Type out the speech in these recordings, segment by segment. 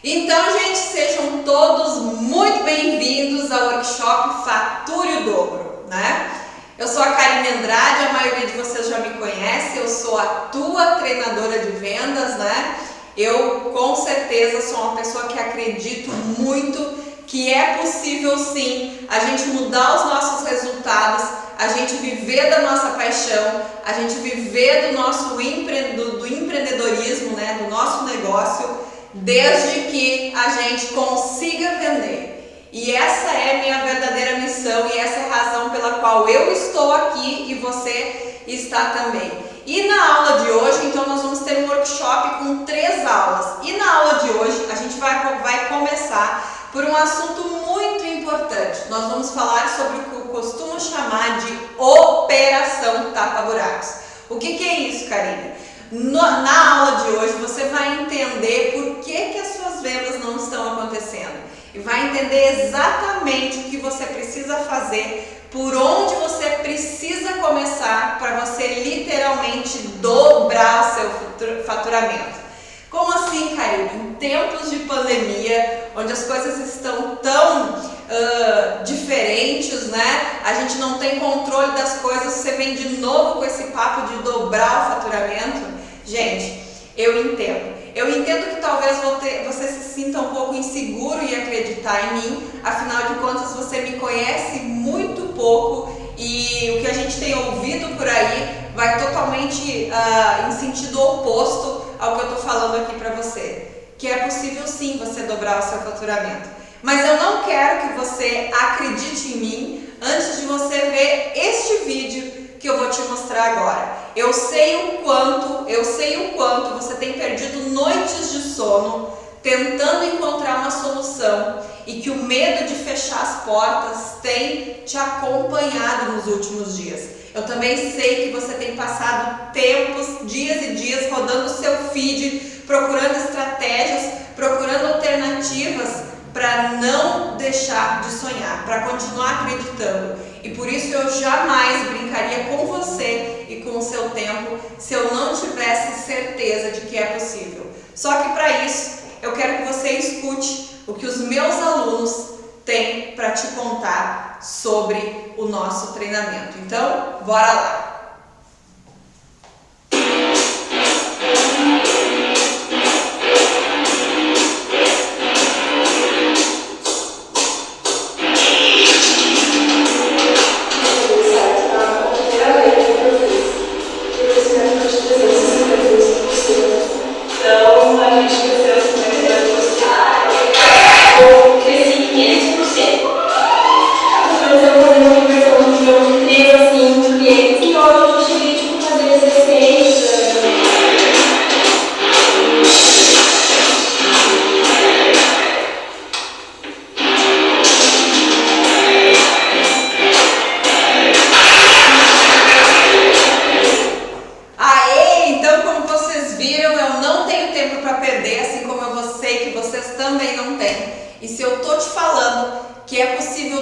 Então, gente, sejam todos muito bem-vindos ao workshop Fature o Dobro, né? Eu sou a Karine Andrade, a maioria de vocês já me conhece, eu sou a tua treinadora de vendas, né? Eu, com certeza, sou uma pessoa que acredito muito que é possível, sim, a gente mudar os nossos resultados, a gente viver da nossa paixão, a gente viver do nosso do empreendedorismo, né? Do nosso negócio, desde que a gente consiga vender. E essa é a minha verdadeira missão e essa é a razão pela qual eu estou aqui e você está também. E na aula de hoje, então, nós vamos ter um workshop com 3 aulas. E na aula de hoje, a gente vai começar por um assunto muito importante. Nós vamos falar sobre o que eu costumo chamar de operação tapa-buracos. O que é isso, Karine? Na aula de hoje você vai entender por que as suas vendas não estão acontecendo e vai entender exatamente o que você precisa fazer, por onde você precisa começar para você literalmente dobrar o seu faturamento. Como assim, Karine? Em tempos de pandemia, onde as coisas estão tão diferentes, né? A gente não tem controle das coisas, você vem de novo com esse papo de dobrar o faturamento. Gente, eu entendo. Eu entendo que talvez você se sinta um pouco inseguro em acreditar em mim, afinal de contas você me conhece muito pouco e o que a gente tem ouvido por aí vai totalmente em sentido oposto ao que eu estou falando aqui para você. Que é possível sim você dobrar o seu faturamento. Mas eu não quero que você acredite em mim antes de você ver este vídeo que eu vou te mostrar agora. Eu sei o quanto você tem perdido noites de sono tentando encontrar uma solução e que o medo de fechar as portas tem te acompanhado nos últimos dias. Eu também sei que você tem passado dias e dias rodando o seu feed, procurando estratégias, procurando alternativas para não deixar de sonhar, para continuar acreditando. E por isso eu jamais brincaria com você e com o seu tempo se eu não tivesse certeza de que é possível. Só que para isso eu quero que você escute o que os meus alunos têm para te contar sobre o nosso treinamento. Então, bora lá!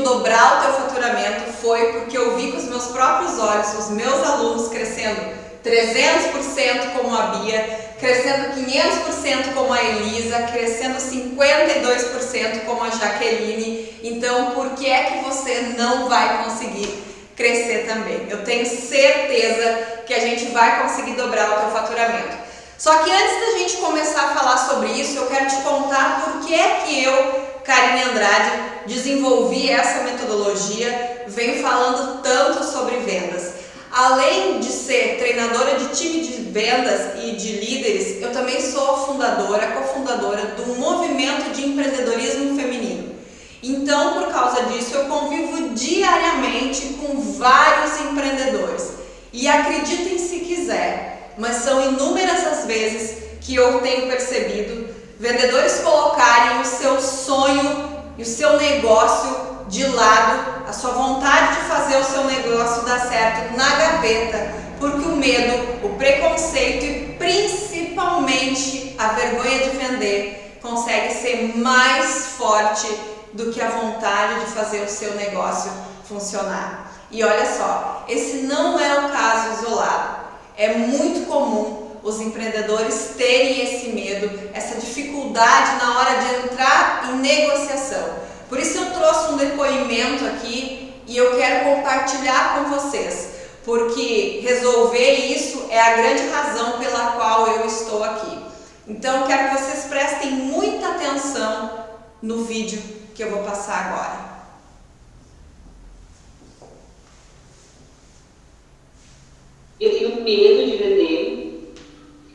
Dobrar o teu faturamento foi porque eu vi com os meus próprios olhos os meus alunos crescendo 300% como a Bia, crescendo 500% como a Elisa, crescendo 52% como a Jaqueline. Então, por que é que você não vai conseguir crescer também? Eu tenho certeza que a gente vai conseguir dobrar o teu faturamento. Só que antes da gente começar a falar sobre isso, eu quero te contar por que é que eu, Karine Andrade, desenvolvi essa metodologia, venho falando tanto sobre vendas. Além de ser treinadora de time de vendas e de líderes, eu também sou cofundadora do movimento de empreendedorismo feminino. Então, por causa disso, eu convivo diariamente com vários empreendedores. E acreditem se quiser, mas são inúmeras as vezes que eu tenho percebido vendedores colocarem o seu sonho e o seu negócio de lado, a sua vontade de fazer o seu negócio dar certo na gaveta, porque o medo, o preconceito e principalmente a vergonha de vender consegue ser mais forte do que a vontade de fazer o seu negócio funcionar. E olha só, esse não é um caso isolado. É muito comum os empreendedores terem esse medo, essa dificuldade na hora de entrar em negociação. Por isso eu trouxe um depoimento aqui e eu quero compartilhar com vocês, porque resolver isso é a grande razão pela qual eu estou aqui. Então eu quero que vocês prestem muita atenção no vídeo que eu vou passar agora. Eu tenho medo de vender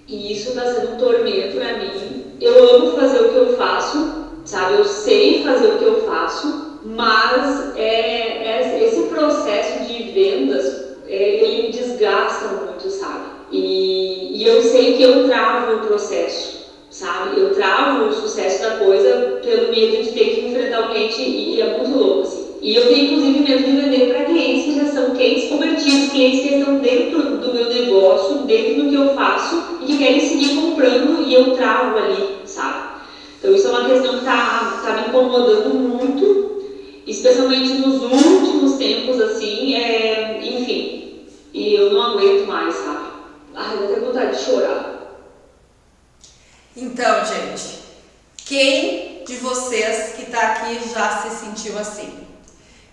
e isso está sendo um tormento para mim. Eu amo fazer o que eu faço, sabe? Eu sei fazer o que eu faço, mas esse processo de vendas, ele me desgasta muito, sabe? E eu sei que eu travo o processo, sabe? Eu travo o sucesso da coisa pelo medo de ter que enfrentar o cliente e é muito louco, assim. E eu tenho, inclusive, medo de vender para clientes que já são clientes convertidos, clientes que estão dentro do meu negócio, dentro do que eu faço e que querem seguir comprando e eu travo ali, sabe? Então isso é uma questão que tá me incomodando muito, especialmente nos últimos tempos, assim, enfim, e eu não aguento mais, sabe? Ai, dá até vontade de chorar. Então, gente, quem de vocês que está aqui já se sentiu assim?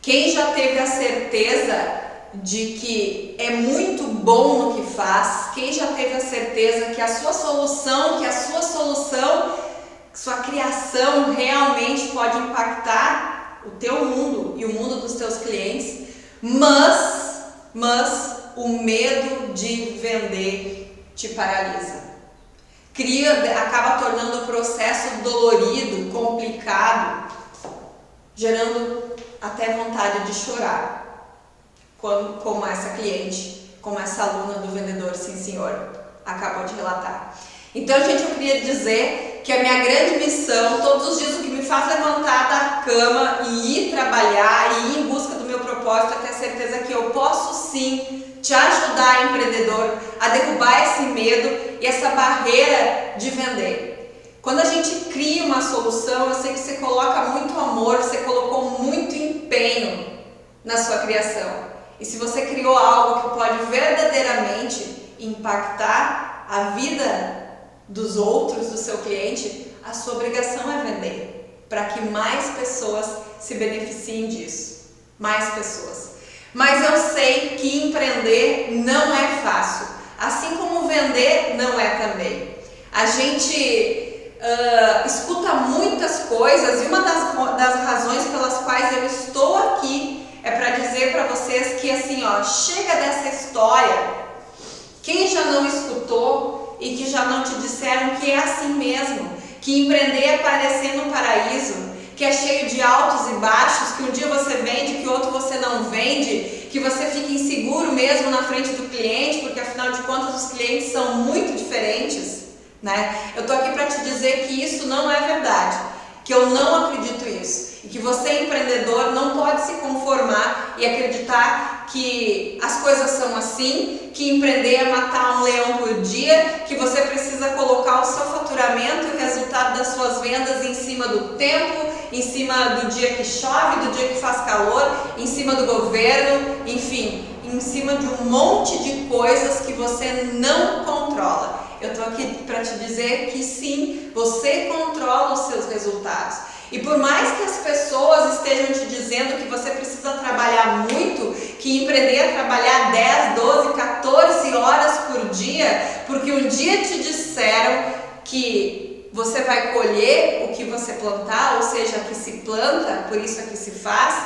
Quem já teve a certeza de que é muito bom no que faz? Quem já teve a certeza que a sua solução, sua criação realmente pode impactar o teu mundo e o mundo dos teus clientes, mas o medo de vender te paralisa. Acaba tornando o processo dolorido, complicado, gerando até vontade de chorar, como essa cliente, como essa aluna do vendedor Sim Senhor acabou de relatar. Então, gente, eu queria dizer que a minha grande missão, todos os dias, o que me faz levantar da cama e ir trabalhar e ir em busca do meu propósito, é ter a certeza que eu posso sim te ajudar, empreendedor, a derrubar esse medo e essa barreira de vender. Quando a gente cria uma solução, eu sei que você coloca muito amor, você colocou muito empenho na sua criação. E se você criou algo que pode verdadeiramente impactar a vida dos outros, do seu cliente, a sua obrigação é vender, para que mais pessoas se beneficiem disso. Mais pessoas. Mas eu sei que empreender não é fácil, assim como vender não é também. A gente escuta muitas coisas e uma das razões pelas quais eu estou aqui é para dizer para vocês que assim, ó, chega dessa história. Quem já não escutou e que já não te disseram que é assim mesmo, que empreender é parecer um paraíso, que é cheio de altos e baixos, que um dia você vende, que outro você não vende, que você fica inseguro mesmo na frente do cliente, porque afinal de contas os clientes são muito diferentes, né? Eu tô aqui para te dizer que isso não é verdade, que eu não acredito nisso, e que você, empreendedor, não pode se conformar e acreditar que as coisas são assim, que empreender é matar um leão por dia, que você precisa colocar o seu faturamento e o resultado das suas vendas em cima do tempo, em cima do dia que chove, do dia que faz calor, em cima do governo, enfim, em cima de um monte de coisas que você não controla. Eu tô aqui para te dizer que sim, você controla os seus resultados. E por mais que as pessoas estejam te dizendo que você precisa trabalhar muito, que empreender é trabalhar 10, 12, 14 horas por dia, porque um dia te disseram que você vai colher o que você plantar, ou seja, que se planta, por isso é que se faz,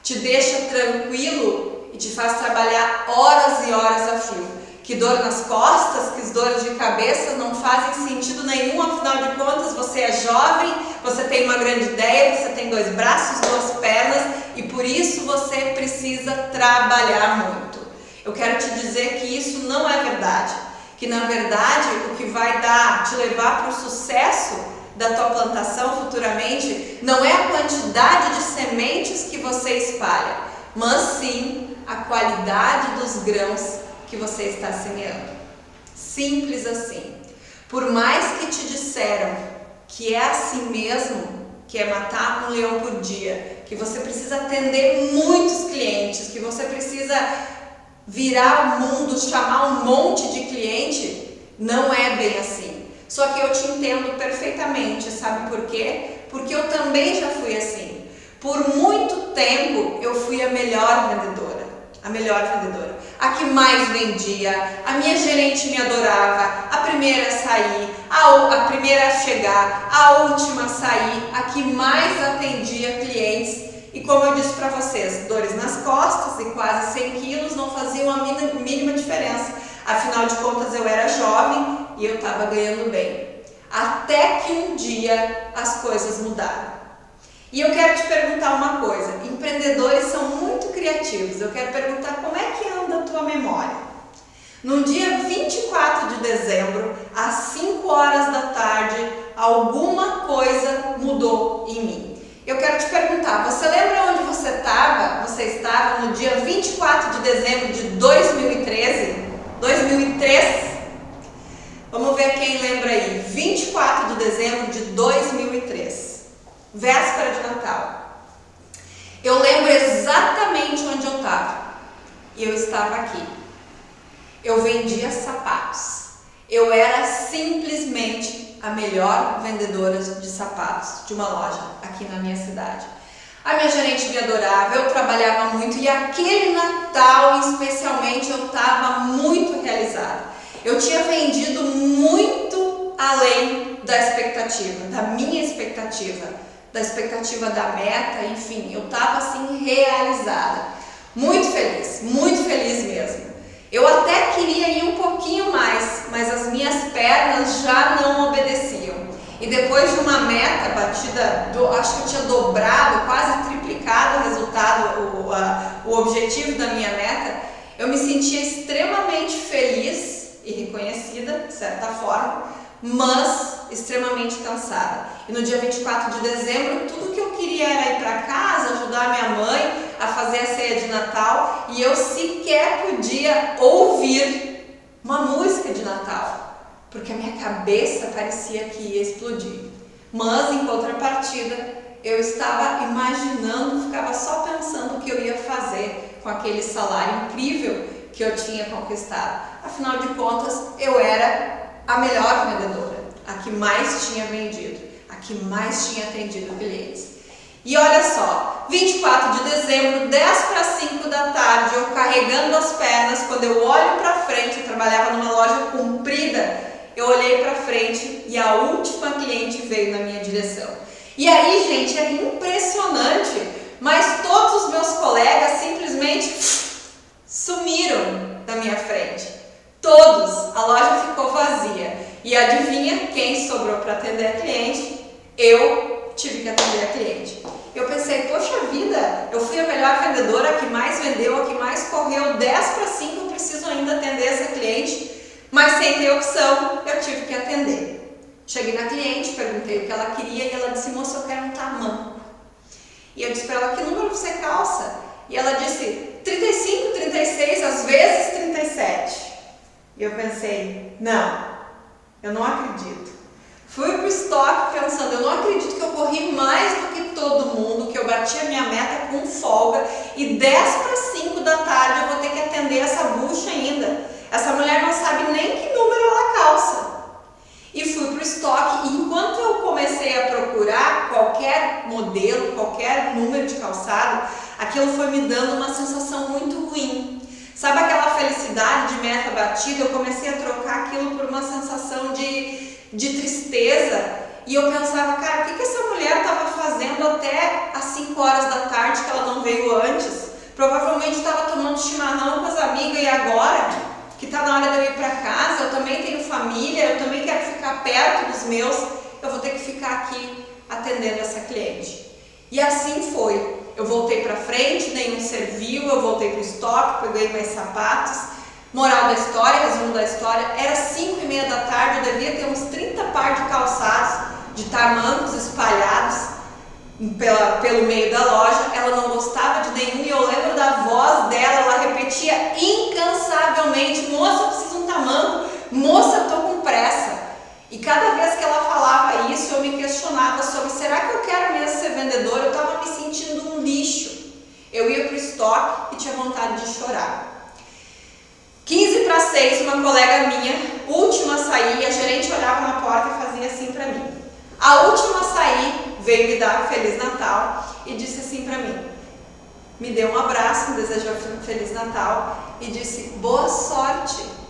te deixa tranquilo e te faz trabalhar horas e horas a fio. Que dor nas costas, que dores de cabeça não fazem sentido nenhum, afinal de contas você é jovem, você tem uma grande ideia, você tem 2 braços, 2 pernas e por isso você precisa trabalhar muito. Eu quero te dizer que isso não é verdade, que na verdade o que vai te levar para o sucesso da tua plantação futuramente não é a quantidade de sementes que você espalha, mas sim a qualidade dos grãos que você está semeando. Simples assim. Por mais que te disseram que é assim mesmo, que é matar um leão por dia, que você precisa atender muitos clientes, que você precisa virar o mundo, chamar um monte de cliente, Não é bem assim. Só que eu te entendo perfeitamente, sabe por quê? Porque eu também já fui assim. Por muito tempo eu fui a melhor vendedora. A que mais vendia, a minha gerente me adorava, a primeira a sair, a primeira a chegar, a última a sair, a que mais atendia clientes. E como eu disse para vocês, dores nas costas e quase 100 quilos não faziam a mínima diferença. Afinal de contas eu era jovem e eu estava ganhando bem. Até que um dia as coisas mudaram. E eu quero te perguntar uma coisa, empreendedores são muito criativos, eu quero perguntar como é que anda a tua memória. No dia 24 de dezembro, às 5 horas da tarde, alguma coisa mudou em mim. Eu quero te perguntar, você lembra onde você estava no dia 24 de dezembro de 2013? 2003? Vamos ver quem lembra aí, 24 de dezembro de 2003. Véspera de Natal. Eu lembro exatamente onde eu estava. E eu estava aqui. Eu vendia sapatos. Eu era simplesmente a melhor vendedora de sapatos de uma loja aqui na minha cidade. A minha gerente me adorava, eu trabalhava muito e aquele Natal especialmente eu estava muito realizada. Eu tinha vendido muito além da expectativa, da minha expectativa, da expectativa da meta, enfim, eu estava assim realizada, muito feliz mesmo. Eu até queria ir um pouquinho mais, mas as minhas pernas já não obedeciam. E depois de uma meta batida, acho que eu tinha dobrado, quase triplicado o resultado, o objetivo da minha meta, eu me sentia extremamente feliz e reconhecida, de certa forma, mas extremamente cansada. E no dia 24 de dezembro, tudo que eu queria era ir para casa, ajudar minha mãe a fazer a ceia de Natal, e eu sequer podia ouvir uma música de Natal, porque a minha cabeça parecia que ia explodir. Mas, em contrapartida, eu estava imaginando, ficava só pensando o que eu ia fazer com aquele salário incrível que eu tinha conquistado. Afinal de contas, eu era a melhor vendedora, a que mais tinha vendido, a que mais tinha atendido clientes. E olha só, 24 de dezembro, 10 para 5 da tarde, eu carregando as pernas, quando eu olho para frente, eu trabalhava numa loja comprida, eu olhei para frente e a última cliente veio na minha direção. E aí, gente, é impressionante, mas todos os meus colegas simplesmente sumiram da minha frente. Todos, a loja ficou vazia. E adivinha quem sobrou para atender a cliente? Eu tive que atender a cliente. Eu pensei, poxa vida, eu fui a melhor vendedora, a que mais vendeu, a que mais correu, 10 para 5, eu preciso ainda atender essa cliente, mas sem ter opção, eu tive que atender. Cheguei na cliente, perguntei o que ela queria e ela disse, moça, eu quero um tamanho. E eu disse para ela, que número você calça? E ela disse, 35, 36, às vezes 37. E eu pensei, não, eu não acredito. Fui pro estoque pensando, eu não acredito que eu corri mais do que todo mundo, que eu bati a minha meta com folga e 10 para 5 da tarde eu vou ter que atender essa bucha ainda. Essa mulher não sabe nem que número ela calça. E fui pro estoque e enquanto eu comecei a procurar qualquer modelo, qualquer número de calçado, aquilo foi me dando uma sensação muito ruim. Sabe aquela felicidade de meta batida? Eu comecei a trocar aquilo por uma sensação de tristeza. E eu pensava, cara, o que essa mulher estava fazendo até às 5 horas da tarde que ela não veio antes? Provavelmente estava tomando chimarrão com as amigas e agora, que está na hora de eu ir para casa, eu também tenho família, eu também quero ficar perto dos meus, eu vou ter que ficar aqui atendendo essa cliente. E assim foi. Eu voltei para frente, nenhum serviu, eu voltei para o estoque, peguei mais sapatos. Moral da história, resumo da história, era 5:30 da tarde, eu devia ter uns 30 par de calçados, de tamancos espalhados pelo meio da loja. Ela não gostava de nenhum e eu lembro da voz dela, ela repetia incansavelmente, moça, eu preciso de um tamanco, moça, eu tô com pressa. E cada vez que ela falava isso, eu me questionava sobre, será que eu quero mesmo ser vendedora? Eu estava me sentindo um lixo. Eu ia para o estoque e tinha vontade de chorar. 15 para 6, uma colega minha, última a sair, a gerente olhava na porta e fazia assim pra mim. A última a sair veio me dar Feliz Natal e disse assim pra mim, me deu um abraço, me desejou Feliz Natal e disse, boa sorte.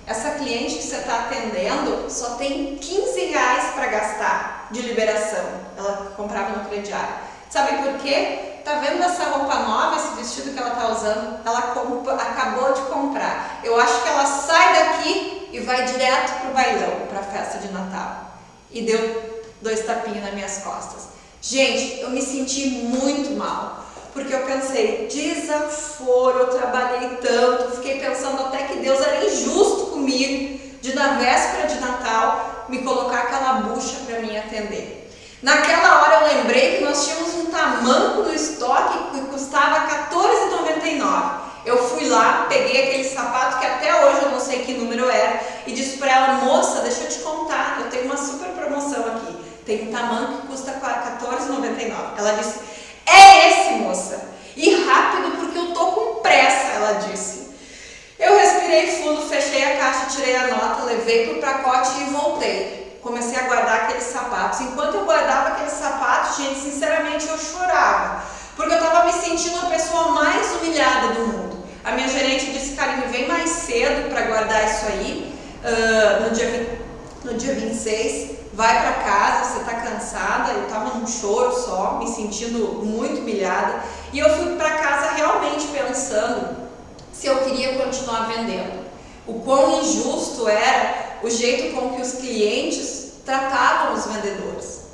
Essa cliente que você está atendendo só tem R$15 para gastar de liberação. Ela comprava no crediário. Sabe por quê? Tá vendo essa roupa nova, esse vestido que ela tá usando? Ela acabou de comprar. Eu acho que ela sai daqui e vai direto pro bailão, pra festa de Natal. E deu 2 tapinhas nas minhas costas. Gente, eu me senti muito mal. Porque eu pensei, desaforo, eu trabalhei tanto, fiquei pensando até que Deus era injusto comigo, de na véspera de Natal, me colocar aquela bucha para mim atender. Naquela hora eu lembrei que nós tínhamos um tamanco no estoque que custava R$14,99. Eu fui lá, peguei aquele sapato que até hoje eu não sei que número era e disse para ela, moça, deixa eu te contar, eu tenho uma super promoção aqui. Tem um tamanco que custa R$14,99. Ela disse, é esse, moça. E rápido porque eu tô com pressa, ela disse. Eu respirei fundo, fechei a caixa, tirei a nota, levei pro pacote e voltei. Comecei a guardar aqueles sapatos. Enquanto eu guardava aqueles sapatos, gente, sinceramente eu chorava. Porque eu tava me sentindo a pessoa mais humilhada do mundo. A minha gerente disse, Karine, vem mais cedo para guardar isso aí, no dia 26. Vai para casa, você tá cansada, eu tava num choro só, me sentindo muito humilhada. E eu fui para casa realmente pensando se eu queria continuar vendendo. O quão injusto era o jeito com que os clientes tratavam os vendedores.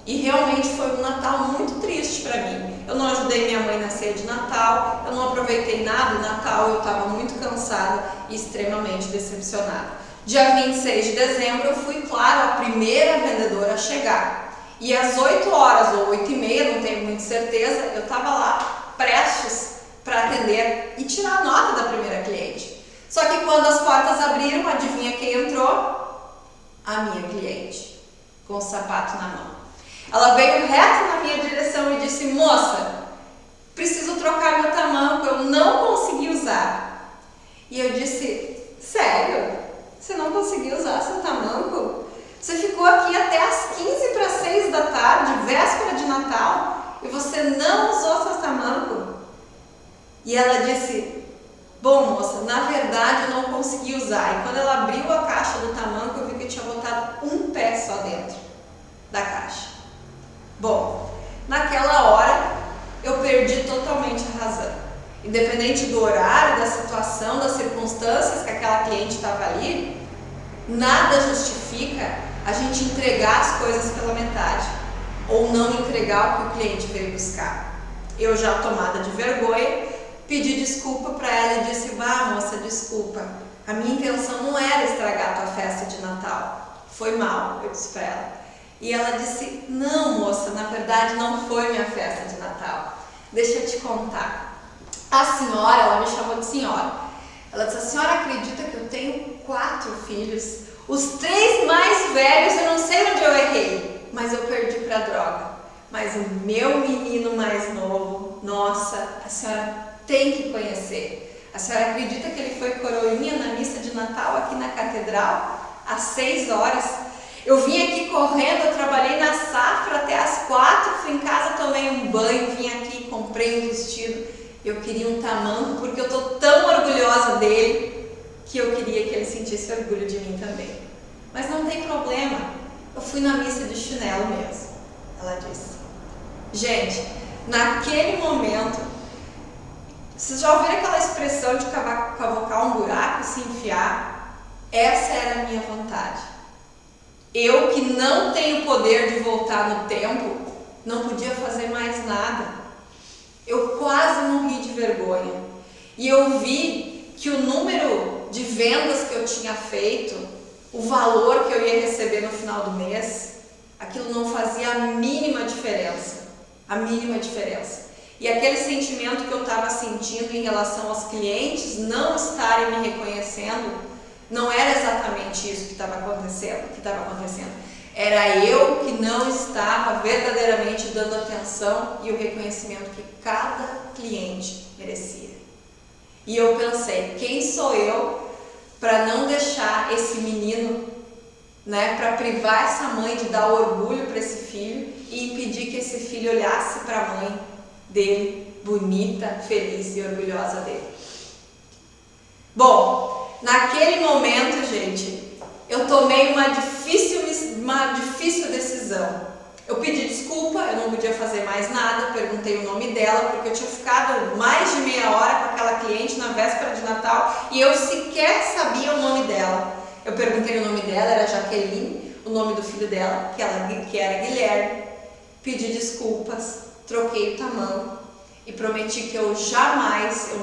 E realmente foi um Natal muito triste para mim. Eu não ajudei minha mãe na ceia de Natal, eu não aproveitei nada do Natal, eu estava muito cansada e extremamente decepcionada. Dia 26 de dezembro eu fui, claro, a primeira vendedora a chegar. E às 8 horas ou 8h30, não tenho muita certeza, eu estava lá prestes para atender e tirar a nota da primeira cliente. Só que quando as portas abriram, adivinha quem entrou? A minha cliente, com o sapato na mão. Ela veio reto na minha direção e disse, moça, preciso trocar meu tamanco, eu não consegui usar. E eu disse, sério? Você não conseguiu usar seu tamanco? Você ficou aqui até às 5:45 da tarde, véspera de Natal, e você não usou seu tamanco? E ela disse, bom, moça, na verdade eu não consegui usar. E quando ela abriu a caixa do tamanco, eu vi que eu tinha botado um pé só dentro da caixa. Bom, naquela hora eu perdi totalmente a razão. Independente do horário, da situação, das circunstâncias que aquela cliente estava ali, nada justifica a gente entregar as coisas pela metade ou não entregar o que o cliente veio buscar. Eu, já tomada de vergonha, pedi desculpa para ela e disse, moça, desculpa, a minha intenção não era estragar a tua festa de Natal, foi mal, eu disse para ela. E ela disse, não, moça, na verdade não foi minha festa de Natal, deixa eu te contar. A senhora, ela me chamou de senhora, ela disse, a senhora acredita que eu tenho 4 filhos? Os 3 mais velhos, eu não sei onde eu errei, mas eu perdi para droga. Mas o meu menino mais novo, nossa, a senhora tem que conhecer. A senhora acredita que ele foi coroinha na missa de Natal aqui na catedral, às 6 horas? Eu vim aqui correndo, eu trabalhei na safra até às 4, fui em casa, tomei um banho, vim aqui, comprei um vestido. Eu queria um tamanco porque eu tô tão orgulhosa dele que eu queria que ele sentisse orgulho de mim também. Mas não tem problema, eu fui na missa de chinelo mesmo, ela disse. Gente, naquele momento, vocês já ouviram aquela expressão de cavocar um buraco e se enfiar? Essa era a minha vontade. Eu, que não tenho poder de voltar no tempo, não podia fazer mais nada. Eu quase morri de vergonha. E eu vi que o número de vendas que eu tinha feito, o valor que eu ia receber no final do mês, aquilo não fazia a mínima diferença. A mínima diferença. E aquele sentimento que eu estava sentindo em relação aos clientes não estarem me reconhecendo, não era exatamente isso que estava acontecendo. Era eu que não estava verdadeiramente dando atenção e o reconhecimento que cada cliente merecia. E eu pensei, quem sou eu para não deixar esse menino, né, para privar essa mãe de dar orgulho para esse filho e impedir que esse filho olhasse para a mãe dele, bonita, feliz e orgulhosa dele. Bom, naquele momento, gente, eu tomei uma difícil decisão. Eu pedi desculpa, eu não podia fazer mais nada, perguntei o nome dela, porque eu tinha ficado mais de meia hora com aquela cliente na véspera de Natal e eu sequer sabia o nome dela. Eu perguntei o nome dela, era Jaqueline, o nome do filho dela, que era Guilherme. Pedi desculpas, troquei o tamanho e prometi que eu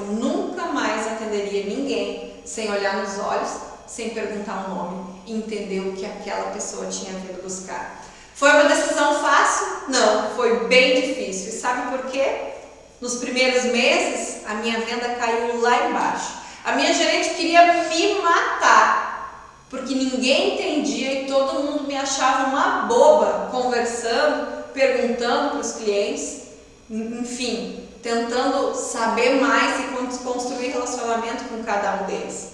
nunca mais atenderia ninguém sem olhar nos olhos, sem perguntar o nome e entender o que aquela pessoa tinha vindo buscar. Foi uma decisão fácil? Não, foi bem difícil. E sabe por quê? Nos primeiros meses, a minha venda caiu lá embaixo. A minha gerente queria me matar, porque ninguém entendia e todo mundo me achava uma boba, conversando, perguntando para os clientes, enfim, tentando saber mais e construir relacionamento com cada um deles.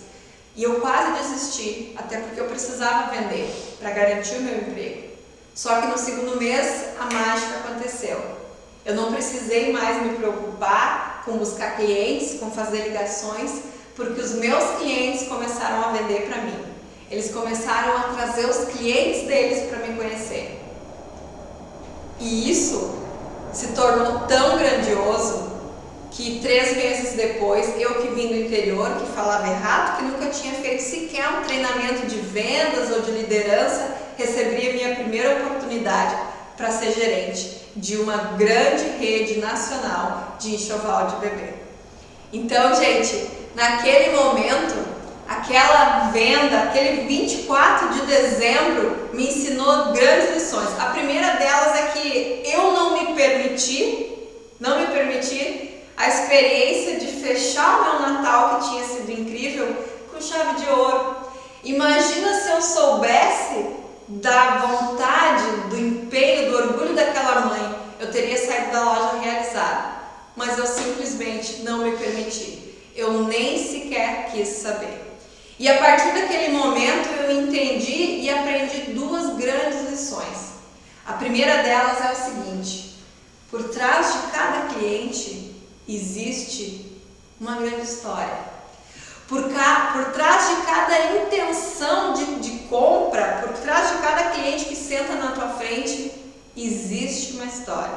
E eu quase desisti, até porque eu precisava vender para garantir o meu emprego. Só que no segundo mês a mágica aconteceu. Eu não precisei mais me preocupar com buscar clientes, com fazer ligações, porque os meus clientes começaram a vender para mim. Eles começaram a trazer os clientes deles para me conhecer. E isso se tornou tão grandioso que 3 meses depois, eu que vim do interior, que falava errado, que nunca tinha feito sequer um treinamento de vendas ou de liderança, recebi a minha primeira oportunidade para ser gerente de uma grande rede nacional de enxoval de bebê. Então, gente, naquele momento, aquela venda, aquele 24 de dezembro, me ensinou grandes lições. A primeira delas é que eu não me permiti a experiência de fechar o meu Natal, que tinha sido incrível, com chave de ouro. Imagina se eu soubesse da vontade, do empenho, do orgulho daquela mãe, eu teria saído da loja realizada. Mas eu simplesmente não me permiti. Eu nem sequer quis saber. E a partir daquele momento eu entendi e aprendi 2 grandes lições. A primeira delas é a seguinte: por trás de cada cliente existe uma grande história. Por trás de cada intenção de compra, por trás de cada cliente que senta na tua frente, existe uma história.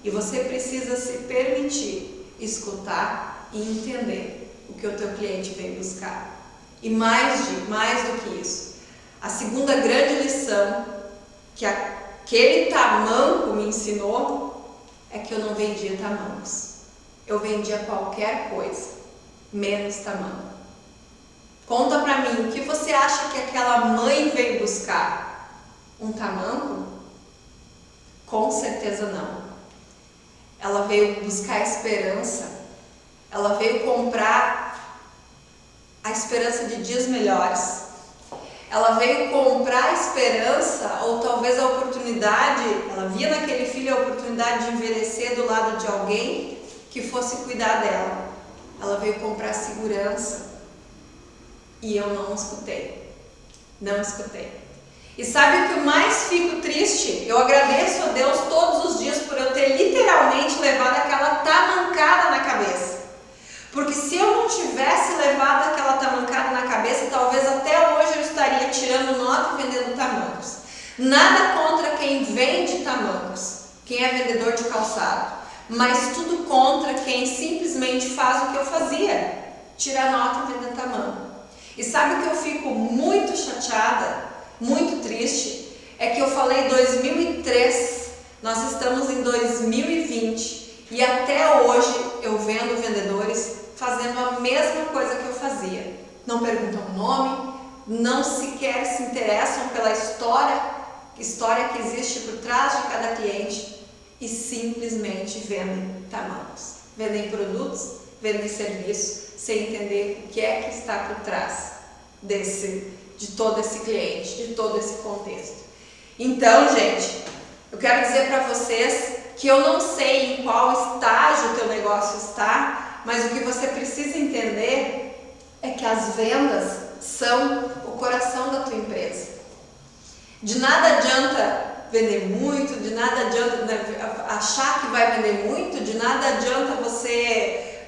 E você precisa se permitir escutar e entender o que o teu cliente vem buscar. E mais do que isso, a segunda grande lição que aquele tamanco me ensinou é que eu não vendia tamancos. Eu vendia qualquer coisa, menos tamanco. Conta pra mim, o que você acha que aquela mãe veio buscar? Um tamanco? Com certeza não. Ela veio buscar esperança. Ela veio comprar a esperança de dias melhores. Ela veio comprar a esperança, ou talvez a oportunidade, ela via naquele filho a oportunidade de envelhecer do lado de alguém que fosse cuidar dela. Ela veio comprar segurança. E eu não escutei. Não escutei. E sabe o que mais fico triste? Eu agradeço a Deus todos os dias por eu ter literalmente levado aquela tamancada na cabeça. Porque se eu não tivesse levado aquela tamancada na cabeça, talvez até hoje eu estaria tirando nota e vendendo tamancos. Nada contra quem vende tamancos, quem é vendedor de calçado, mas tudo contra quem simplesmente faz o que eu fazia, tirar nota e vender tamanco. E sabe o que eu fico muito chateada, muito triste? É que eu falei 2003, nós estamos em 2020 e até hoje eu vendo vendedores fazendo a mesma coisa que eu fazia. Não perguntam o nome, não sequer se interessam pela história que existe por trás de cada cliente e simplesmente vendem tamancos, vendem produtos, vendem serviços, sem entender o que é que está por trás de todo esse cliente, de todo esse contexto. Então, gente, eu quero dizer para vocês que eu não sei em qual estágio o teu negócio está, mas o que você precisa entender é que as vendas são o coração da tua empresa. De nada adianta vender muito, de nada adianta achar que vai vender muito, de nada adianta você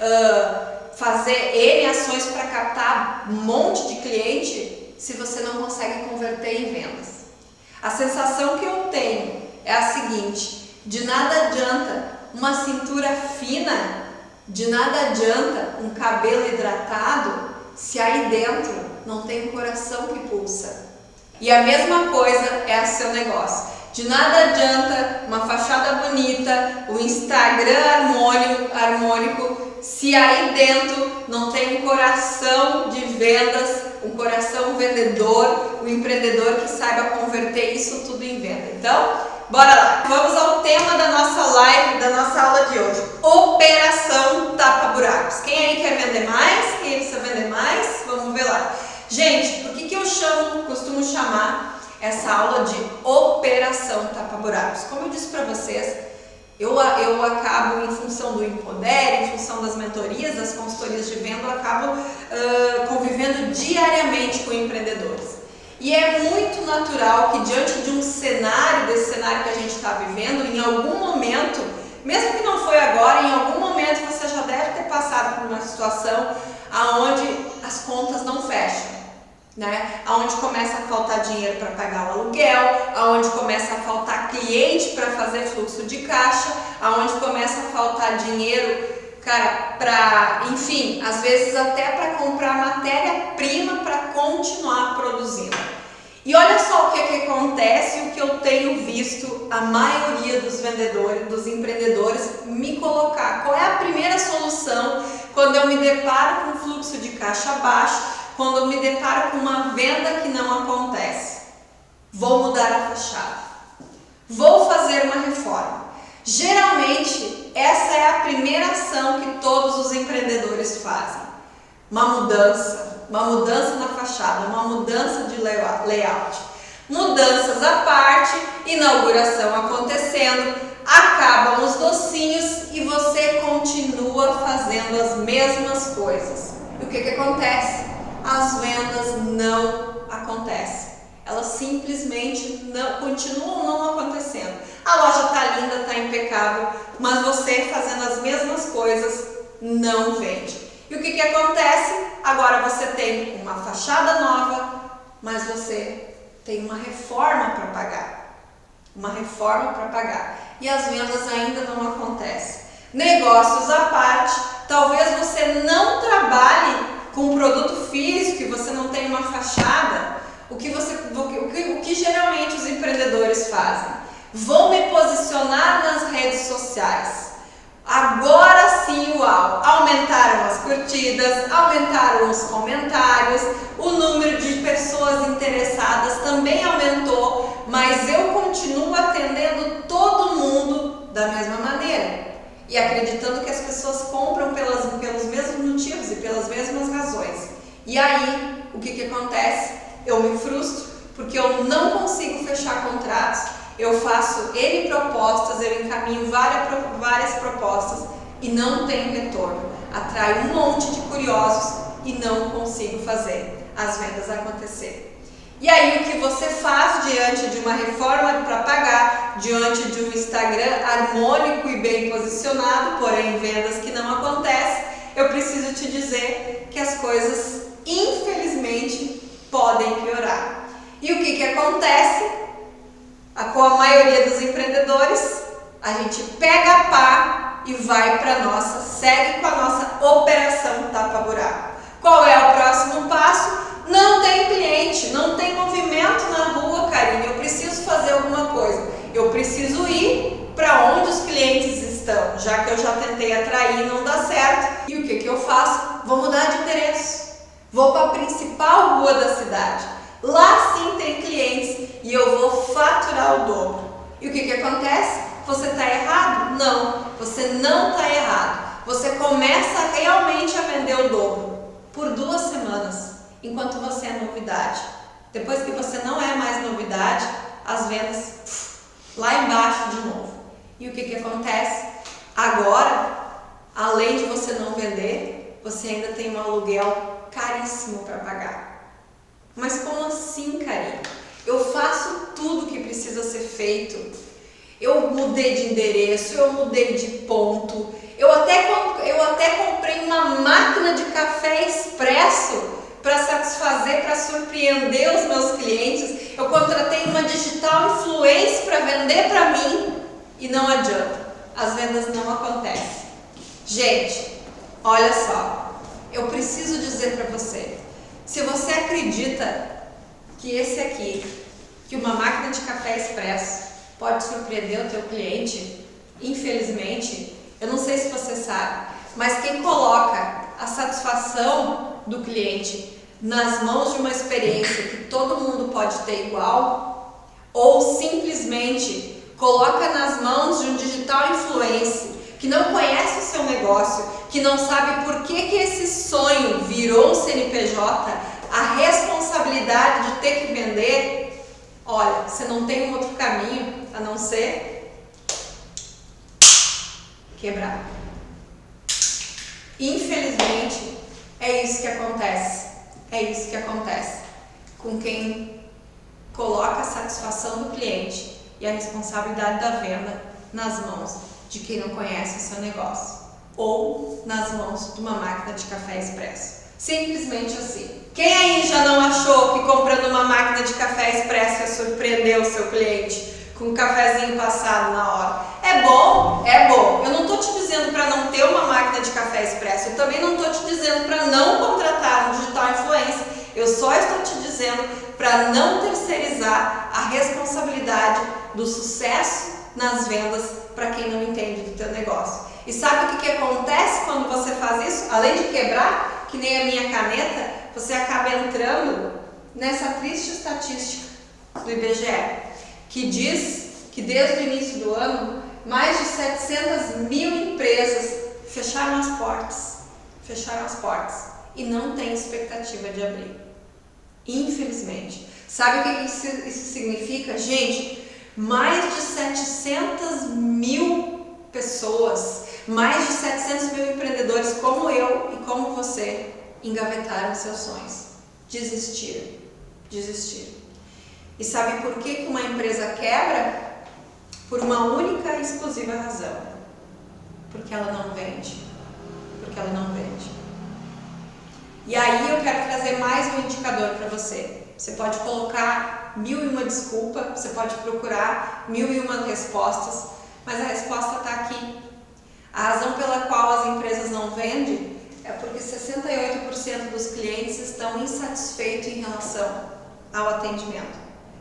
fazer N ações para captar um monte de cliente se você não consegue converter em vendas. A sensação que eu tenho é a seguinte: de nada adianta uma cintura fina, de nada adianta um cabelo hidratado se aí dentro não tem um coração que pulsa. E a mesma coisa é o seu negócio. De nada adianta uma fachada bonita, o Instagram harmônico, se aí dentro não tem um coração de vendas, um coração vendedor, um empreendedor que saiba converter isso tudo em venda. Então, bora lá! Vamos ao tema da nossa live, da nossa aula de hoje. Operação tapa-buracos. Quem aí quer vender mais? Quem precisa vender mais? Vamos ver lá. Gente, por que eu costumo chamar essa aula de operação tapa-buracos? Como eu disse para vocês, eu acabo, em função do Empodere, em função das mentorias, das consultorias de venda, eu acabo convivendo diariamente com empreendedores. E é muito natural que diante de um cenário, desse cenário que a gente está vivendo, em algum momento, mesmo que não foi agora, em algum momento você já deve ter passado por uma situação onde as contas não fecham. Aonde começa a faltar dinheiro para pagar o aluguel, aonde começa a faltar cliente para fazer fluxo de caixa, aonde começa a faltar dinheiro, enfim, às vezes até para comprar matéria-prima para continuar produzindo. E olha só o que acontece e o que eu tenho visto a maioria dos vendedores, dos empreendedores me colocar. Qual é a primeira solução quando eu me deparo com fluxo de caixa baixo? Quando eu me deparo com uma venda que não acontece? Vou mudar a fachada. Vou fazer uma reforma. Geralmente, essa é a primeira ação que todos os empreendedores fazem. Uma mudança na fachada, uma mudança de layout. Mudanças à parte, inauguração acontecendo, acabam os docinhos e você continua fazendo as mesmas coisas. E o que acontece? As vendas não acontecem. Elas simplesmente continuam não acontecendo. A loja está linda, está impecável, mas você fazendo as mesmas coisas não vende. E o que acontece? Agora você tem uma fachada nova, mas você tem uma reforma para pagar. E as vendas ainda não acontecem. Negócios à parte, talvez você não trabalhe com um produto físico e você não tem uma fachada. O que geralmente os empreendedores fazem? Vou me posicionar nas redes sociais. Agora sim, uau! Aumentaram as curtidas, aumentaram os comentários, o número de pessoas interessadas também aumentou, mas eu continuo atendendo todo mundo da mesma maneira e acreditando que as pessoas compram pelos mesmos motivos e pelas mesmas razões. E aí, o que acontece? Eu me frustro porque eu não consigo fechar contratos. Eu faço N propostas, eu encaminho várias propostas e não tenho retorno. Atraio um monte de curiosos e não consigo fazer as vendas acontecer. E aí o que você faz diante de uma reforma para pagar, diante de um Instagram harmônico e bem posicionado, porém vendas que não acontecem, eu preciso te dizer que as coisas infelizmente podem piorar. E o que acontece? Com a maioria dos empreendedores, a gente pega a pá e segue com a nossa operação tapa-buraco. Qual é o próximo passo? Não tem cliente, não tem movimento na rua, Karine, eu preciso fazer alguma coisa. Eu preciso ir para onde os clientes estão, já que eu já tentei atrair e não dá certo. E o que eu faço? Vou mudar de endereço. Vou para a principal rua da cidade. Lá sim tem clientes e eu vou faturar o dobro. E o que acontece? Você está errado? Não, você não está errado. Você começa realmente a vender o dobro por 2 semanas, enquanto você é novidade. Depois que você não é mais novidade, as vendas lá embaixo de novo. E o que acontece? Agora, além de você não vender, você ainda tem um aluguel caríssimo para pagar. Mas como assim, Karine? Eu faço tudo que precisa ser feito. Eu mudei de endereço, eu mudei de ponto, eu até comprei uma máquina de café expresso para satisfazer, para surpreender os meus clientes. Eu contratei uma digital influencer para vender para mim e não adianta, as vendas não acontecem. Gente, olha só, eu preciso dizer para você, se você acredita que esse aqui, que uma máquina de café expresso pode surpreender o teu cliente, infelizmente, eu não sei se você sabe, mas quem coloca a satisfação do cliente nas mãos de uma experiência que todo mundo pode ter igual, ou simplesmente coloca nas mãos de um digital influencer que não conhece o seu negócio, que não sabe por que esse sonho virou um CNPJ, a responsabilidade de ter que vender, olha, você não tem um outro caminho a não ser quebrar. Infelizmente, é isso que acontece. É isso que acontece com quem coloca a satisfação do cliente e a responsabilidade da venda nas mãos de quem não conhece o seu negócio ou nas mãos de uma máquina de café expresso. Simplesmente assim. Quem aí já não achou que comprando uma máquina de café expresso ia surpreender o seu cliente com um cafezinho passado na hora? É bom? É bom. Eu não estou te dizendo para não ter uma máquina de café expresso. Eu também não estou te dizendo para não contratar um digital influencer. Eu só estou te dizendo para não terceirizar a responsabilidade do sucesso nas vendas para quem não entende do teu negócio. E sabe o que acontece quando você faz isso? Além de quebrar, que nem a minha caneta, você acaba entrando nessa triste estatística do IBGE, que diz que desde o início do ano, mais de 700 mil empresas fecharam as portas e não tem expectativa de abrir. Infelizmente. Sabe o que isso significa? Gente, mais de 700 mil pessoas, mais de 700 mil empreendedores como eu e como você engavetaram seus sonhos, desistiram. E sabe por que uma empresa quebra? Por uma única e exclusiva razão. Porque ela não vende. E aí eu quero trazer mais um indicador para você. Você pode colocar 1001 desculpa, você pode procurar 1001 respostas, mas a resposta está aqui. A razão pela qual as empresas não vendem é porque 68% dos clientes estão insatisfeitos em relação ao atendimento.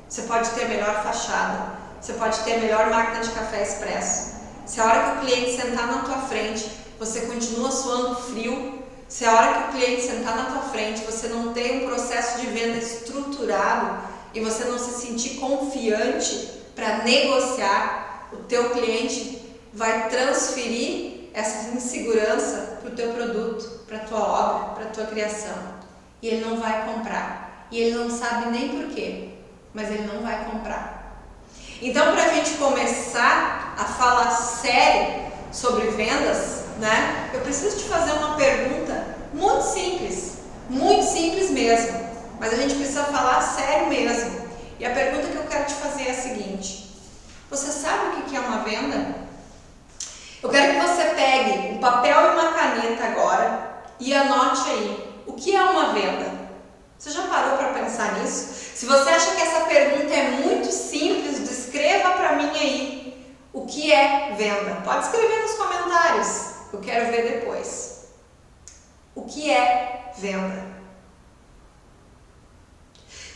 Você pode ter a melhor fachada, você pode ter a melhor máquina de café expresso. Se a hora que o cliente sentar na tua frente, você continua suando frio, se a hora que o cliente sentar na tua frente, você não tem um processo de venda estruturado e você não se sentir confiante para negociar, o teu cliente vai transferir essa insegurança para o teu produto, para a tua obra, para a tua criação. E ele não vai comprar. E ele não sabe nem por quê, mas ele não vai comprar. Então, para a gente começar a falar sério sobre vendas, né? Eu preciso te fazer uma pergunta muito simples mesmo, mas a gente precisa falar sério mesmo. E a pergunta que eu quero te fazer é a seguinte: você sabe o que é uma venda? Eu quero que você pegue um papel e uma caneta agora e anote aí, o que é uma venda? Você já parou para pensar nisso? Se você acha que essa pergunta é muito simples, descreva para mim aí o que é venda. Pode escrever nos comentários, eu quero ver depois. O que é venda?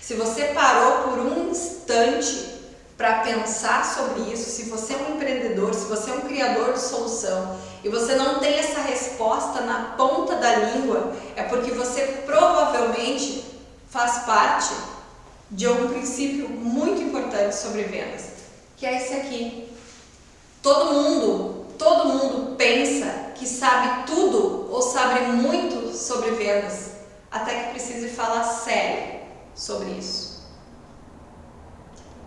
Se você parou por um instante para pensar sobre isso, se você é um empreendedor, se você é um criador de solução e você não tem essa resposta na ponta da língua, é porque você provavelmente faz parte de um princípio muito importante sobre vendas, que é esse aqui. Todo mundo pensa que sabe tudo ou sabe muito sobre vendas, até que precise falar sério sobre isso.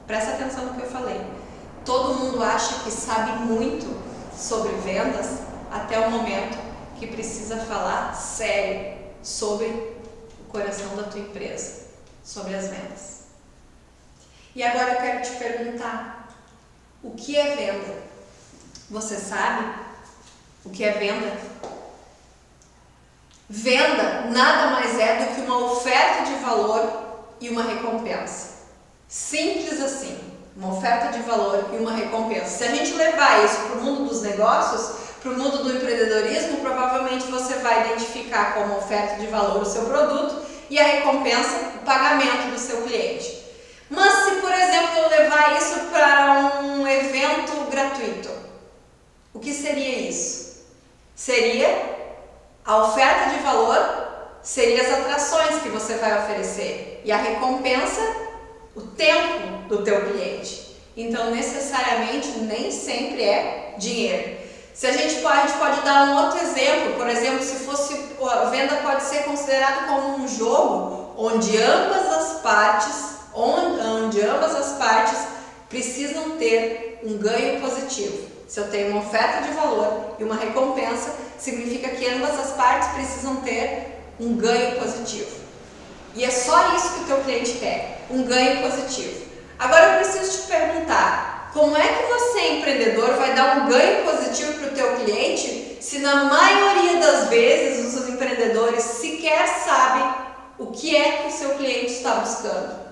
Presta atenção no que eu falei. Todo mundo acha que sabe muito sobre vendas até o momento que precisa falar sério sobre o coração da tua empresa, sobre as vendas. E agora eu quero te perguntar, o que é venda? Você sabe o que é venda? Venda nada mais é do que uma oferta de valor e uma recompensa. Simples assim, uma oferta de valor e uma recompensa. Se a gente levar isso para o mundo dos negócios, para o mundo do empreendedorismo, provavelmente você vai identificar como oferta de valor o seu produto e a recompensa, o pagamento do seu cliente. Mas se, por exemplo, eu levar isso para um evento gratuito, o que seria isso? Seria a oferta de valor, seria as atrações que você vai oferecer e a recompensa, o tempo do teu cliente. Então, necessariamente, nem sempre é dinheiro. A gente pode dar um outro exemplo, por exemplo, se fosse, a venda pode ser considerada como um jogo onde ambas as partes precisam ter um ganho positivo. Se eu tenho uma oferta de valor e uma recompensa, significa que ambas as partes precisam ter um ganho positivo. E é só isso que o teu cliente quer, um ganho positivo. Agora eu preciso te perguntar, como é que você, empreendedor, vai dar um ganho positivo para o teu cliente se na maioria das vezes os empreendedores sequer sabem o que é que o seu cliente está buscando?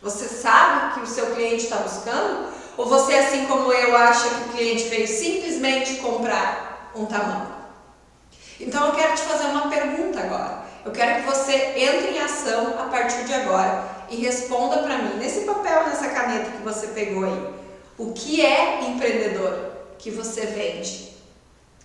Você sabe o que o seu cliente está buscando? Ou você, assim como eu, acha que o cliente veio simplesmente comprar um tamanho? Então eu quero te fazer uma pergunta agora. Eu quero que você entre em ação a partir de agora e responda para mim, nesse papel, nessa caneta que você pegou aí. O que é empreendedor que você vende?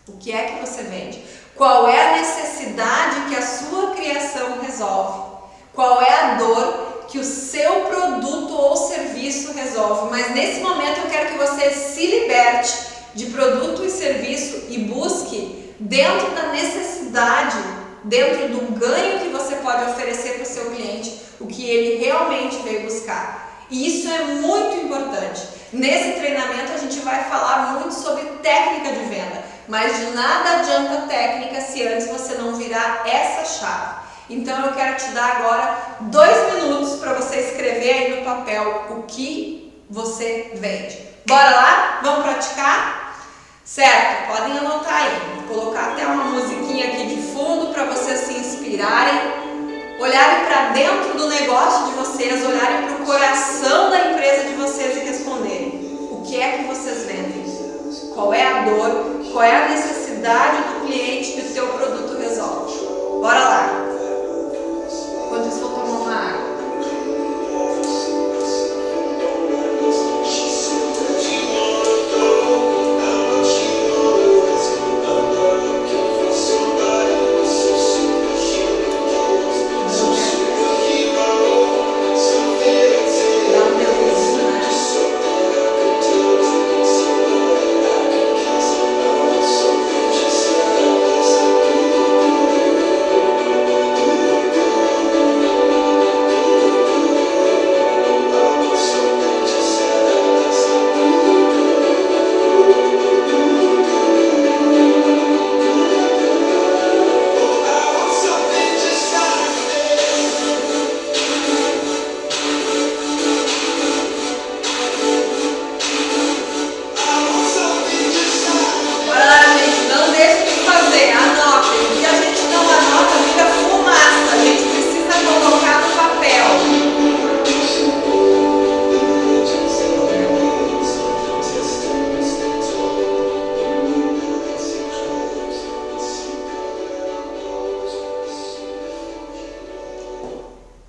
O que é que você vende? Qual é a necessidade que a sua criação resolve? Qual é a dor que o seu produto ou serviço resolve? Mas nesse momento eu quero que você se liberte de produto e serviço e busque dentro da necessidade, dentro do ganho que você pode oferecer para o seu cliente, o que ele realmente veio buscar. E isso é muito importante. Nesse treinamento a gente vai falar muito sobre técnica de venda, mas de nada adianta técnica se antes você não virar essa chave. Então eu quero te dar agora 2 minutos para você escrever aí no papel o que você vende. Bora lá? Vamos praticar? Certo, podem anotar aí. Vou colocar até uma musiquinha aqui de fundo para vocês se inspirarem, olharem para dentro do negócio de vocês, olharem para o coração da empresa de vocês e responderem. O que é que vocês vendem? Qual é a dor? Qual é a necessidade do cliente que o seu produto resolve? Bora lá! Enquanto isso, vou tomar uma água.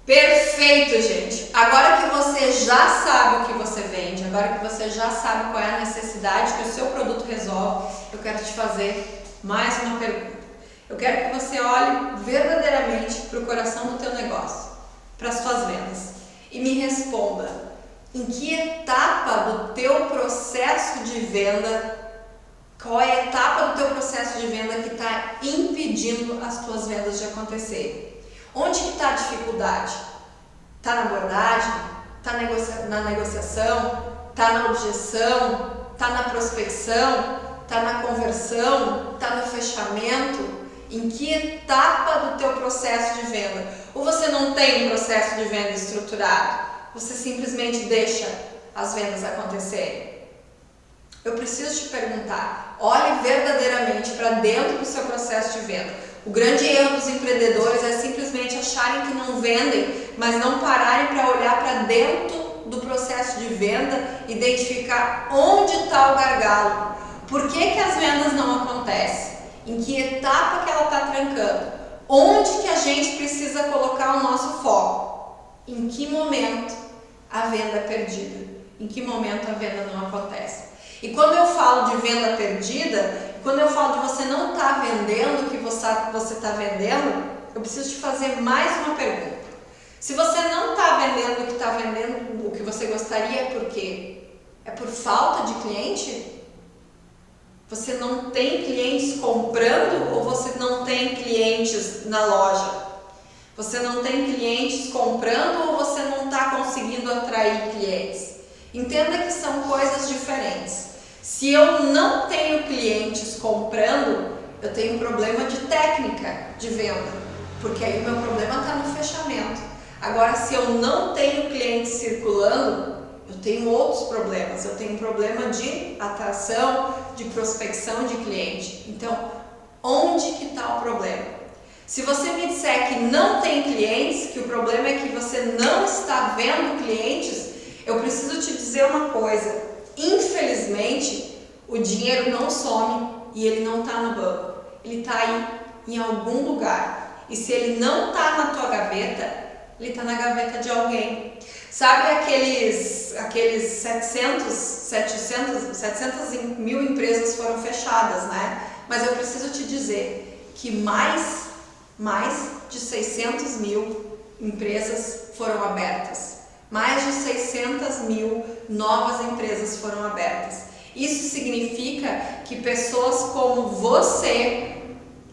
Perfeito, gente! Agora que você já sabe o que você vende, agora que você já sabe qual é a necessidade que o seu produto resolve, eu quero te fazer mais uma pergunta. Eu quero que você olhe verdadeiramente para o coração do teu negócio, para as suas vendas, e me responda: em que etapa do teu processo de venda, qual é a etapa do teu processo de venda que está impedindo as tuas vendas de acontecerem? Onde que está a dificuldade? Está na abordagem? Está na negociação? Está na objeção? Está na prospecção? Está na conversão? Está no fechamento? Em que etapa do teu processo de venda? Ou você não tem um processo de venda estruturado? Você simplesmente deixa as vendas acontecerem? Eu preciso te perguntar, olhe verdadeiramente para dentro do seu processo de venda. O grande erro dos empreendedores é simplesmente acharem que não vendem, mas não pararem para olhar para dentro do processo de venda, identificar onde está o gargalo. Por que as vendas não acontecem? Em que etapa que ela está trancando? Onde que a gente precisa colocar o nosso foco? Em que momento a venda é perdida? Em que momento a venda não acontece? E quando eu falo de venda perdida, quando eu falo de você não estar vendendo o que você está vendendo, eu preciso te fazer mais uma pergunta. Se você não está vendendo o que está vendendo, o que você gostaria, é por quê? É por falta de cliente? Você não tem clientes comprando ou você não tem clientes na loja? Você não tem clientes comprando ou você não está conseguindo atrair clientes? Entenda que são coisas diferentes. Se eu não tenho clientes comprando, eu tenho um problema de técnica de venda, porque aí o meu problema está no fechamento. Agora, se eu não tenho clientes circulando, eu tenho outros problemas. Eu tenho um problema de atração, de prospecção de cliente. Então, onde que está o problema? Se você me disser que não tem clientes, que o problema é que você não está vendo clientes, eu preciso te dizer uma coisa. Infelizmente, o dinheiro não some e ele não está no banco. Ele está aí em algum lugar. E se ele não está na tua gaveta, ele está na gaveta de alguém. Sabe aqueles 700 mil empresas foram fechadas, né? Mas eu preciso te dizer que mais de 600 mil empresas foram abertas. Mais de 600 mil novas empresas foram abertas. Isso significa que pessoas como você,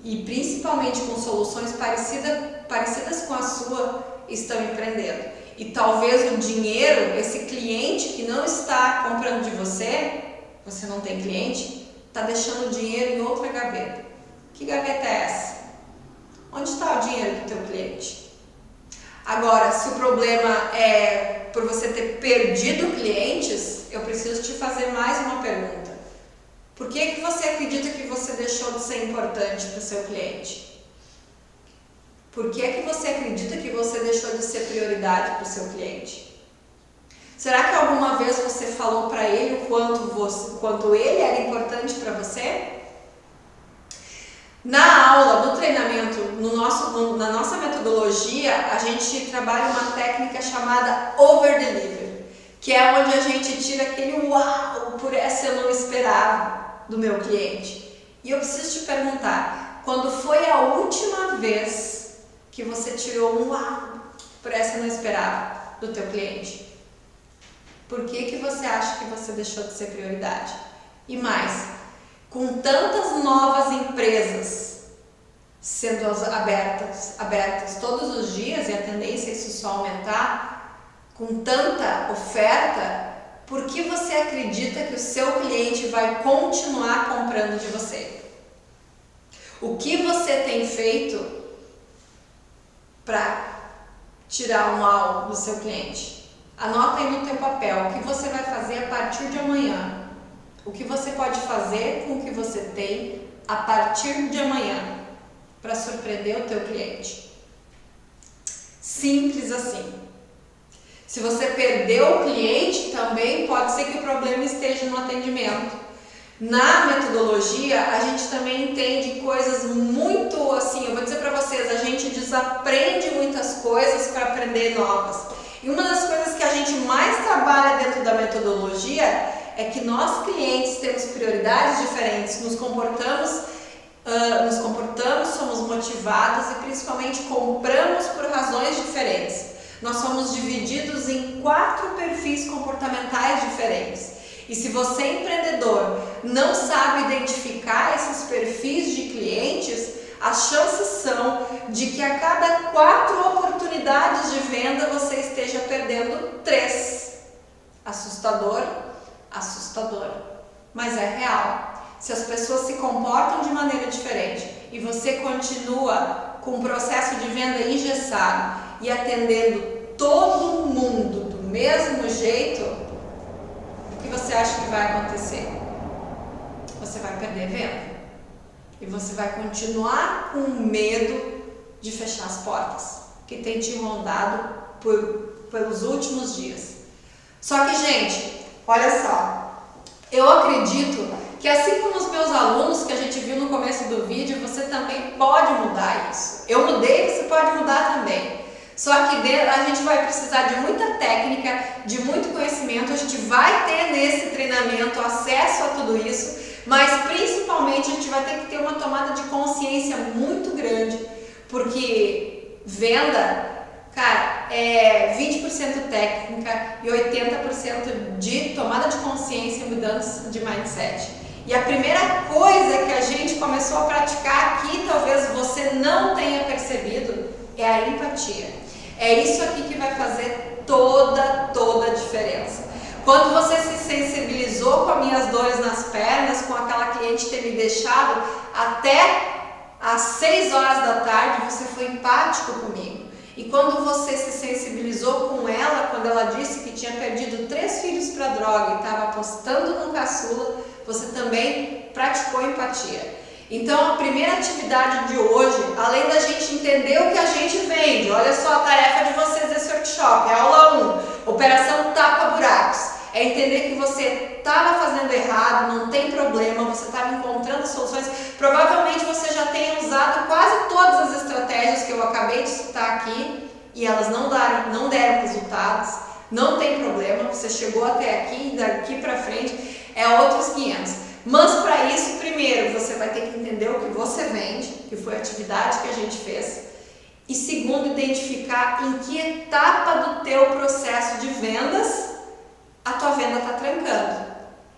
e principalmente com soluções parecidas com a sua, estão empreendendo. E talvez o dinheiro, esse cliente que não está comprando de você não tem cliente, está deixando o dinheiro em outra gaveta. Que gaveta é essa? Onde está o dinheiro do teu cliente? Agora, se o problema é por você ter perdido clientes, eu preciso te fazer mais uma pergunta. Por que você acredita que você deixou de ser importante para o seu cliente? Por que você acredita que você deixou de ser prioridade para o seu cliente? Será que alguma vez você falou para ele o quanto ele era importante para você? Na aula, no treinamento, na nossa metodologia, a gente trabalha uma técnica chamada over-deliver, que é onde a gente tira aquele uau, por essa eu não esperava do meu cliente. E eu preciso te perguntar, quando foi a última vez que você tirou um uau, por essa eu não esperava do teu cliente? Por que você acha que você deixou de ser prioridade? E mais, com tantas novas empresas sendo abertas todos os dias, e a tendência é isso só aumentar, com tanta oferta, por que você acredita que o seu cliente vai continuar comprando de você? O que você tem feito para tirar um uau do seu cliente? Anota aí no teu papel o que você vai fazer a partir de amanhã. O que você pode fazer com o que você tem a partir de amanhã para surpreender o teu cliente? Simples assim. Se você perdeu o cliente, também pode ser que o problema esteja no atendimento. Na metodologia, a gente também entende coisas muito assim, eu vou dizer para vocês, a gente desaprende muitas coisas para aprender novas. E uma das coisas que a gente mais trabalha dentro da metodologia é que nós clientes temos prioridades diferentes, nos comportamos, somos motivados e principalmente compramos por razões diferentes. Nós somos divididos em 4 perfis comportamentais diferentes. E se você, empreendedor, não sabe identificar esses perfis de clientes, as chances são de que a cada 4 oportunidades de venda você esteja perdendo 3. Assustador, mas é real. Se as pessoas se comportam de maneira diferente, e você continua com um processo de venda engessado e atendendo todo mundo do mesmo jeito, o que você acha que vai acontecer? Você vai perder venda. E você vai continuar com medo de fechar as portas que tem te rondado pelos últimos dias. Só que, gente, olha só, eu acredito que assim como os meus alunos que a gente viu no começo do vídeo, você também pode mudar isso. Eu mudei, você pode mudar também. Só que a gente vai precisar de muita técnica, de muito conhecimento, a gente vai ter nesse treinamento acesso a tudo isso, mas principalmente a gente vai ter que ter uma tomada de consciência muito grande, porque venda, cara, é 20% técnica e 80% de tomada de consciência e mudança de mindset. E a primeira coisa que a gente começou a praticar aqui, talvez você não tenha percebido, é a empatia. É isso aqui que vai fazer toda a diferença. Quando você se sensibilizou com as minhas dores nas pernas, com aquela cliente ter me deixado até às 6 horas da tarde, você foi empático comigo. E quando você se sensibilizou com ela, quando ela disse que tinha perdido 3 filhos para droga e estava apostando no caçula, você também praticou empatia. Então, a primeira atividade de hoje, além da gente entender o que a gente vende, olha só a tarefa de vocês desse workshop, é aula 1, Operação Tapa Buracos. É entender que você estava fazendo errado, não tem problema, você estava encontrando soluções. Provavelmente você já tenha usado quase todas as estratégias que eu acabei de citar aqui e elas não deram resultados. Não tem problema, você chegou até aqui e daqui para frente é outros 500. Mas para isso, primeiro, você vai ter que entender o que você vende, que foi a atividade que a gente fez. E segundo, identificar em que etapa do teu processo de vendas a tua venda está trancando.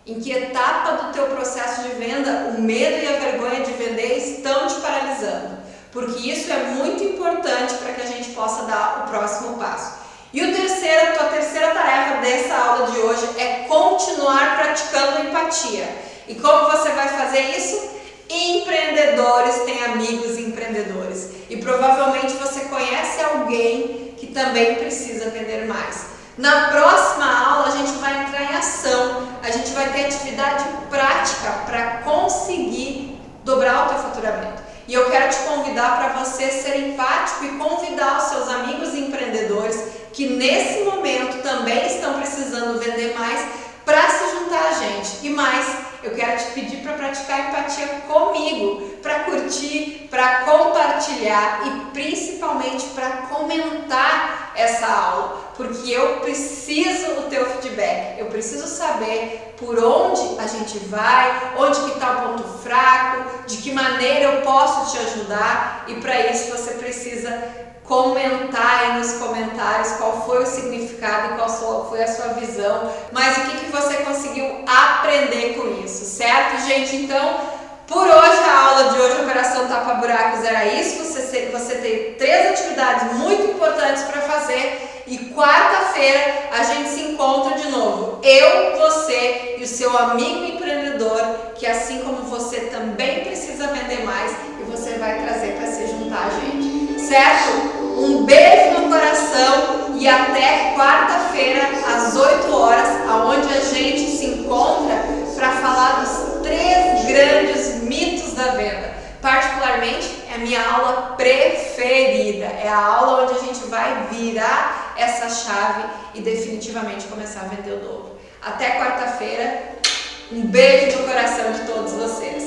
Em que etapa do teu processo de venda o medo e a vergonha de vender estão te paralisando. Porque isso é muito importante para que a gente possa dar o próximo passo. E a tua terceira tarefa dessa aula de hoje é continuar praticando empatia. E como você vai fazer isso? Empreendedores têm amigos empreendedores. E provavelmente você conhece alguém que também precisa vender mais. Na próxima aula a gente vai entrar em ação, a gente vai ter atividade prática para conseguir dobrar o teu faturamento. E eu quero te convidar para você ser empático e convidar os seus amigos empreendedores que nesse momento também estão precisando vender mais para se juntar a gente. E mais, eu quero te pedir para praticar empatia comigo, para curtir, para compartilhar e principalmente para comentar essa aula. Porque eu preciso do teu feedback, eu preciso saber por onde a gente vai, onde que está o ponto fraco, de que maneira eu posso te ajudar e para isso você precisa comentar aí nos comentários qual foi o significado e qual foi a sua visão, mas o que você conseguiu aprender com isso, certo, gente? Então, por hoje, a aula de hoje, Operação Tapa Buracos, era isso. Você tem 3 atividades muito importantes para fazer e quarta-feira a gente se encontra de novo. Eu, você e o seu amigo empreendedor, que assim como você também precisa vender mais e você vai trazer para se juntar a gente, certo? Um beijo no coração e até quarta-feira às 8 horas, aonde a gente se encontra para falar dos 3 grandes mitos da venda. Particularmente, é a minha aula preferida. É a aula onde a gente vai virar essa chave e definitivamente começar a vender o dobro. Até quarta-feira. Um beijo no coração de todos vocês.